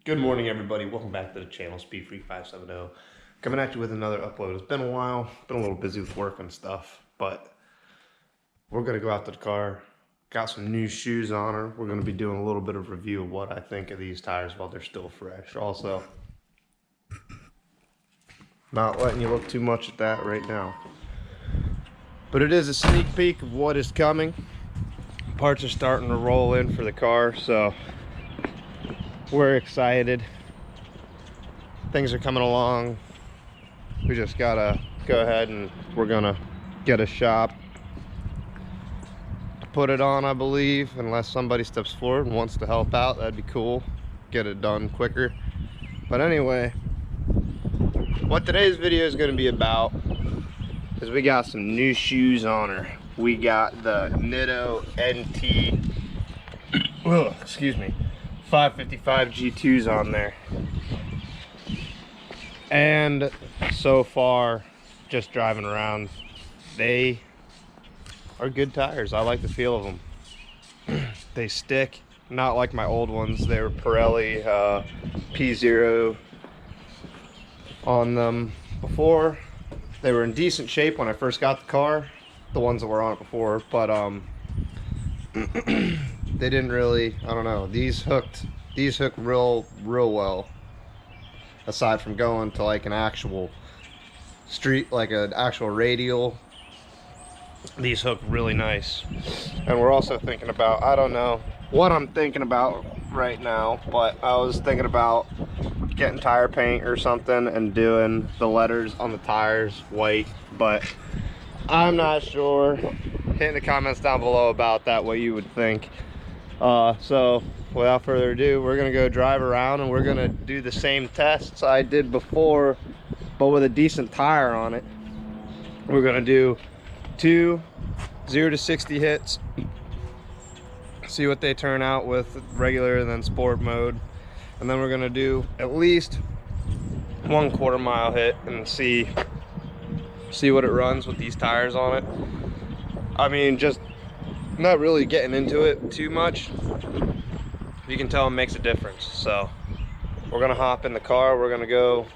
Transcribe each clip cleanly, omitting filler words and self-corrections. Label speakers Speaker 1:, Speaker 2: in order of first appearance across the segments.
Speaker 1: Good morning, everybody. Welcome back to the channel, Speed3570. Coming at you with another upload. It's been a while. Been a little busy with work and stuff, but we're gonna go out to the car. Got some new shoes on her. We're gonna be doing a little bit of review of what I think of these tires while they're still fresh. Also, not letting you look too much at that right now, but it is a sneak peek of what is coming. Parts are starting to roll in for the car, so we're excited. Things are coming along. We just gotta go ahead and we're gonna get a shop to put it on, I believe, unless somebody steps forward and wants to help out. That'd be cool. Get it done quicker. But anyway, what today's video is going to be about is we got some new shoes on her. We got the Nitto NT, excuse me, 555 G2s on there, and so far, just driving around, they are good tires. I like the feel of them. They stick, not like my old ones. They were Pirelli P0 on them before. They were in decent shape when I first got the car, the ones that were on it before, but they didn't really, I don't know, these hooked real well. Aside from going to like an actual street, like an actual radial, these hook really nice. And we're also thinking about, I don't know what I'm thinking about right now, but I was thinking about getting tire paint or something and doing the letters on the tires white, but I'm not sure. Hit in the comments down below about that, what you would think. So without further ado, we're gonna go drive around and we're gonna do the same tests I did before, but with a decent tire on it. We're gonna do 2 0 to 60 hits, see what they turn out with regular and then sport mode, and then we're gonna do at least 1/4 mile hit and see what it runs with these tires on it. I mean, just not really getting into it too much. You can tell it makes a difference. So we're gonna hop in the car. We're gonna go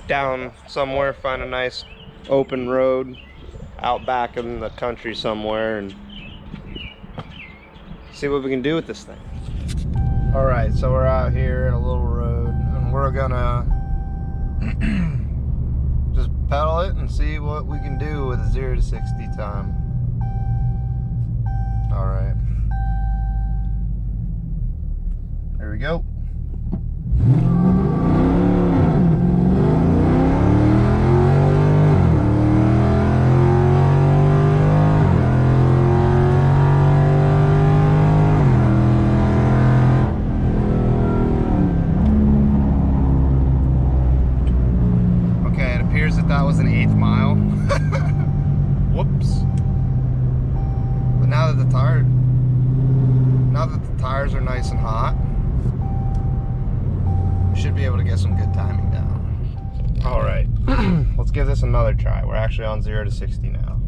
Speaker 1: down somewhere, find a nice open road out back in the country somewhere, and see what we can do with this thing. All right, so we're out here in a little road, and we're gonna just pedal it and see what we can do with a 0 to 60 time. All right, there we go. Okay, it appears that was an 1/8 mile. Whoops. But now that the tires are nice and hot, we should be able to get some good timing down. All right, let's give this another try. We're actually on 0 to 60 now.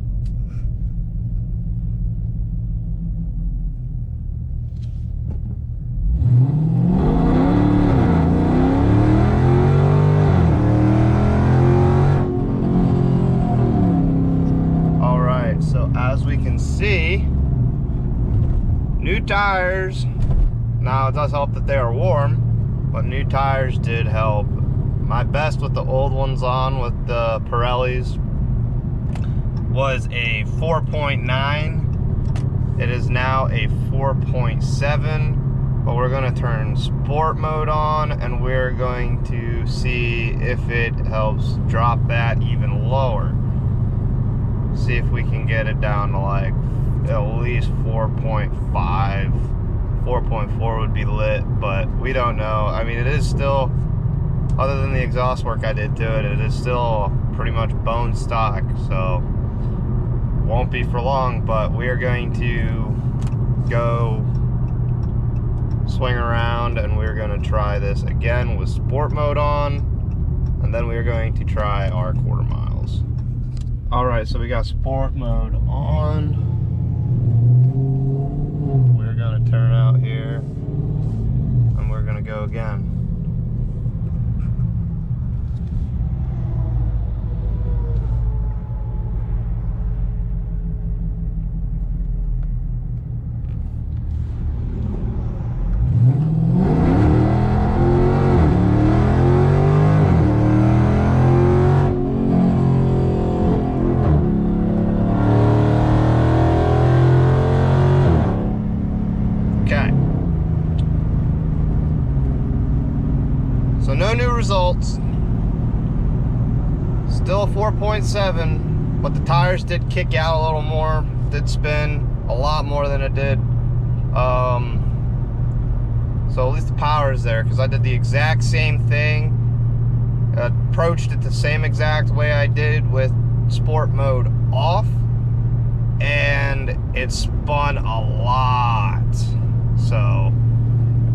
Speaker 1: All right, so as we can see, new tires. Now it does help that they are warm, but new tires did help. My best with the old ones on with the Pirellis was a 4.9. It is now a 4.7, but we're gonna turn sport mode on and we're going to see if it helps drop that even lower. See if we can get it down to like at least 4.5. 4.4 would be lit, but we don't know. I mean, it is still, other than the exhaust work I did to it, it is still pretty much bone stock, so won't be for long. But we are going to go swing around and we're going to try this again with sport mode on, and then we're going to try our 1/4 miles. All right, so we got sport mode on. We're gonna turn out here and we're gonna go again. So no new results. Still a 4.7, but the tires did kick out a little more, did spin a lot more than it did. So at least the power is there, because I did the exact same thing, approached it the same exact way I did with sport mode off, and it spun a lot. So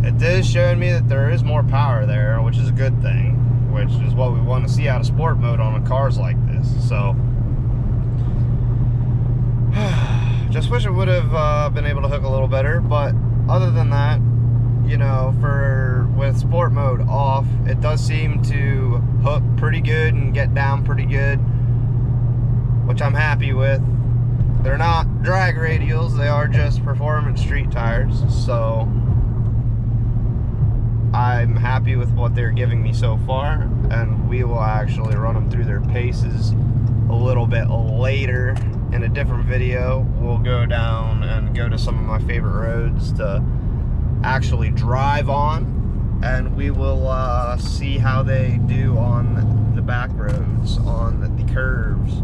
Speaker 1: it is showing me that there is more power there, which is a good thing, which is what we want to see out of sport mode on cars like this. So just wish it would have been able to hook a little better, but other than that, you know, with sport mode off, it does seem to hook pretty good and get down pretty good, which I'm happy with. They're not drag radials, they are just performance street tires, so I'm happy with what they're giving me so far, and we will actually run them through their paces a little bit later in a different video. We'll go down and go to some of my favorite roads to actually drive on, and we will see how they do on the back roads, on the curves.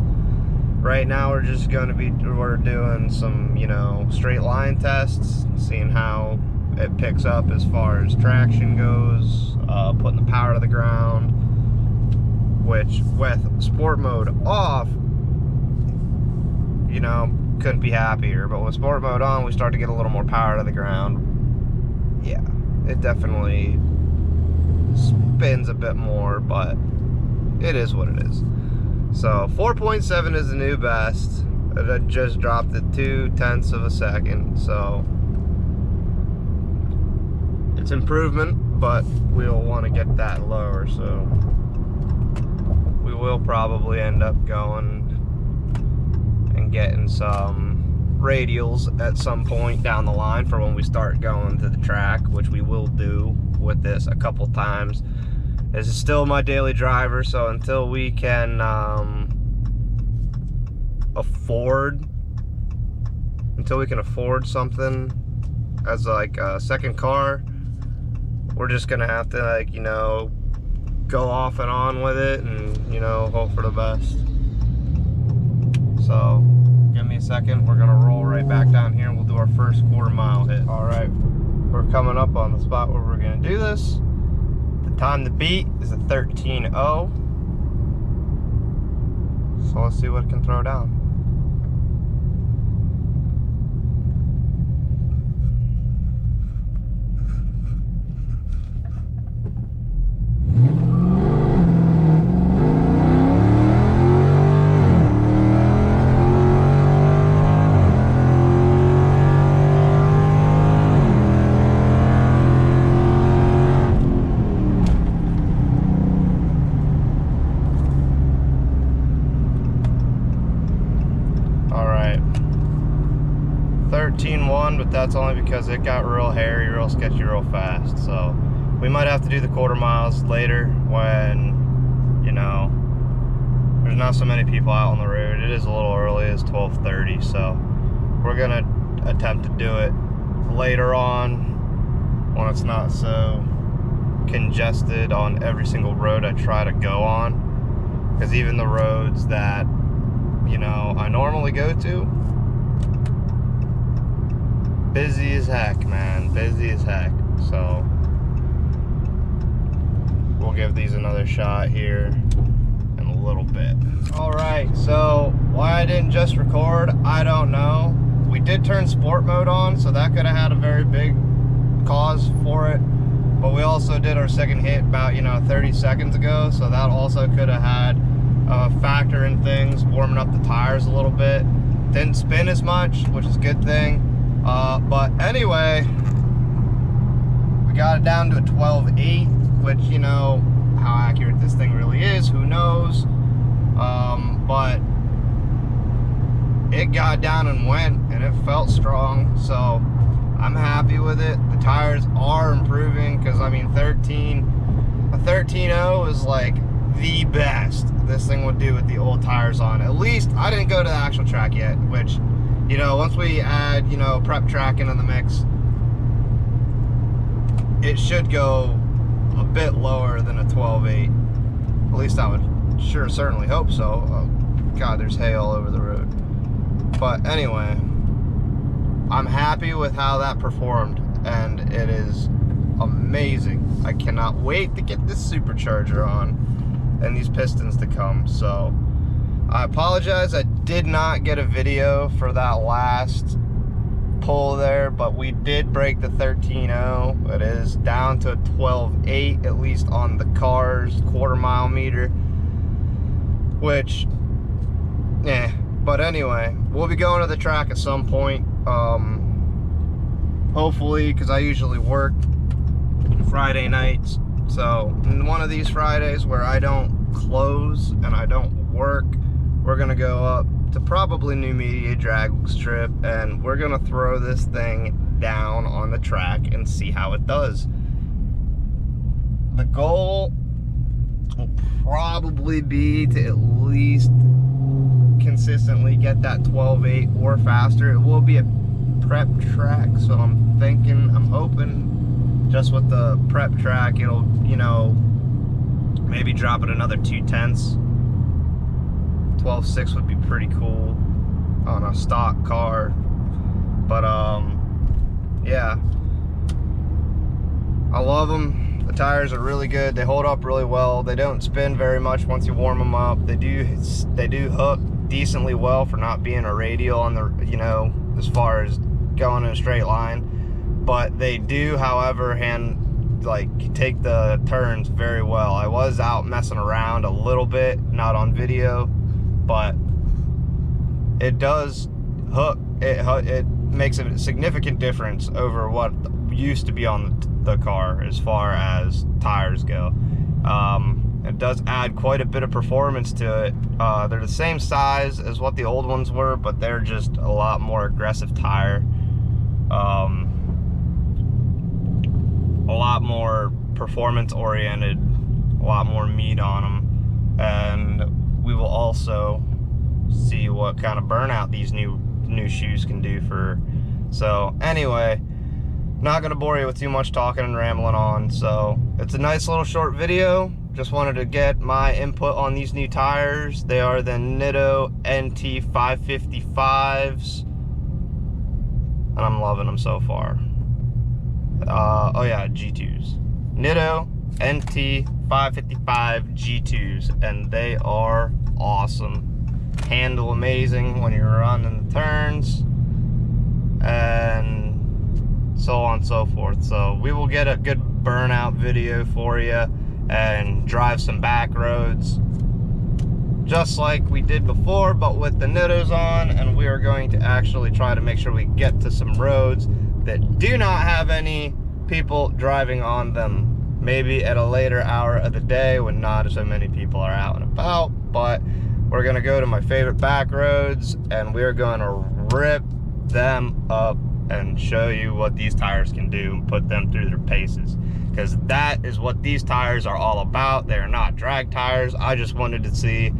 Speaker 1: Right now we're just going to be doing some, you know, straight line tests, seeing how it picks up as far as traction goes, putting the power to the ground, which with sport mode off, you know, couldn't be happier. But with sport mode on, we start to get a little more power to the ground. Yeah, it definitely spins a bit more, but it is what it is. So 4.7 is the new best. It just dropped it 0.2 of a second, so it's improvement, but we'll want to get that lower, so we will probably end up going and getting some radials at some point down the line for when we start going to the track, which we will do with this a couple times. This is still my daily driver, so until we can afford something as like a second car, we're just gonna have to, like, you know, go off and on with it and, you know, hope for the best. So give me a second, we're gonna roll right back down here and we'll do our first quarter-mile hit. All right, we're coming up on the spot where we're gonna do this. The time to beat is a 13.0. So let's see what it can throw down. But that's only because it got real hairy, real sketchy, real fast. So we might have to do the quarter miles later when, you know, there's not so many people out on the road. It is a little early, it's 12:30, so we're gonna attempt to do it later on when it's not so congested on every single road I try to go on, because even the roads that, you know, I normally go to, busy as heck, man, busy as heck. So we'll give these another shot here in a little bit. All right, so why I didn't just record, I don't know. We did turn sport mode on, so that could have had a very big cause for it, but we also did our second hit about, you know, 30 seconds ago, so that also could have had a factor in things, warming up the tires a little bit. Didn't spin as much, which is a good thing. But anyway, we got it down to a 12.8, which, you know, how accurate this thing really is, who knows. But it got down and went, and it felt strong, so I'm happy with it. The tires are improving, because I mean, a 13.0 is like the best this thing would do with the old tires on. At least I didn't go to the actual track yet, which, you know, once we add, you know, prep track into the mix, it should go a bit lower than a 12.8. At least I would certainly hope so. Oh, God, there's hay all over the road. But anyway, I'm happy with how that performed, and it is amazing. I cannot wait to get this supercharger on and these pistons to come. So I apologize, I did not get a video for that last pull there, but we did break the 13.0. It is down to a 12.8, at least on the car's quarter-mile meter, which, but anyway, we'll be going to the track at some point, hopefully, because I usually work Friday nights. So one of these Fridays where I don't close and I don't work, we're gonna go up to probably New Media drag strip, and we're gonna throw this thing down on the track and see how it does. The goal will probably be to at least consistently get that 12.8 or faster. It will be a prep track, so I'm hoping just with the prep track, it'll, you know, maybe drop it another 0.2. 12.6 would be pretty cool on a stock car. But yeah, I love them. The tires are really good. They hold up really well. They don't spin very much once you warm them up. They do hook decently well for not being a radial on the, you know, as far as going in a straight line. But they do, however, take the turns very well. I was out messing around a little bit, not on video, but it does hook. It makes a significant difference over what used to be on the car as far as tires go. It does add quite a bit of performance to it. They're the same size as what the old ones were, but they're just a lot more aggressive tire. A lot more performance oriented, a lot more meat on them, and we will also see what kind of burnout these new shoes can do for. So anyway, not gonna bore you with too much talking and rambling on. So it's a nice little short video. Just wanted to get my input on these new tires. They are the Nitto NT555s, and I'm loving them so far. Oh yeah, G2s. Nitto NT555 G2s, and they are awesome. Handle amazing when you're running the turns, and so on and so forth. So we will get a good burnout video for you and drive some back roads just like we did before, but with the Nittos on, and we are going to actually try to make sure we get to some roads that do not have any people driving on them. Maybe at a later hour of the day when not so many people are out and about, but we're gonna go to my favorite back roads and we're gonna rip them up and show you what these tires can do and put them through their paces, because that is what these tires are all about. They're not drag tires. I just wanted to see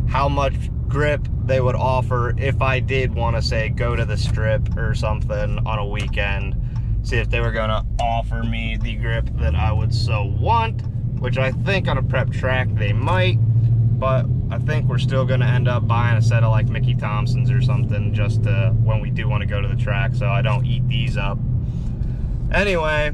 Speaker 1: how much grip they would offer if I did want to, say, go to the strip or something on a weekend. See if they were going to offer me the grip that I would so want, which I think on a prep track they might, but I think we're still going to end up buying a set of like Mickey Thompsons or something just to, when we do want to go to the track, so I don't eat these up. Anyway,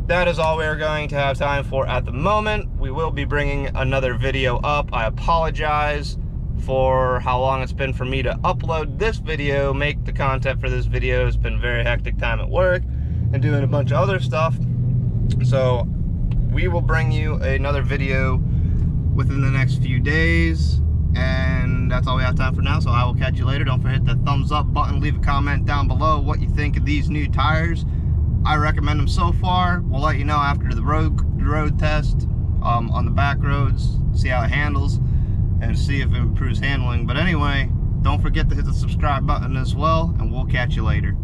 Speaker 1: that is all we're going to have time for at the moment. We will be bringing another video up. I apologize for how long it's been for me to upload this video, make the content for this video. It's been a very hectic time at work and doing a bunch of other stuff. So we will bring you another video within the next few days, and that's all we have time for now. So I will catch you later. Don't forget the thumbs up button, leave a comment down below what you think of these new tires. I recommend them so far. We'll let you know after the road test on the back roads, see how it handles and see if it improves handling. But anyway, don't forget to hit the subscribe button as well, and we'll catch you later.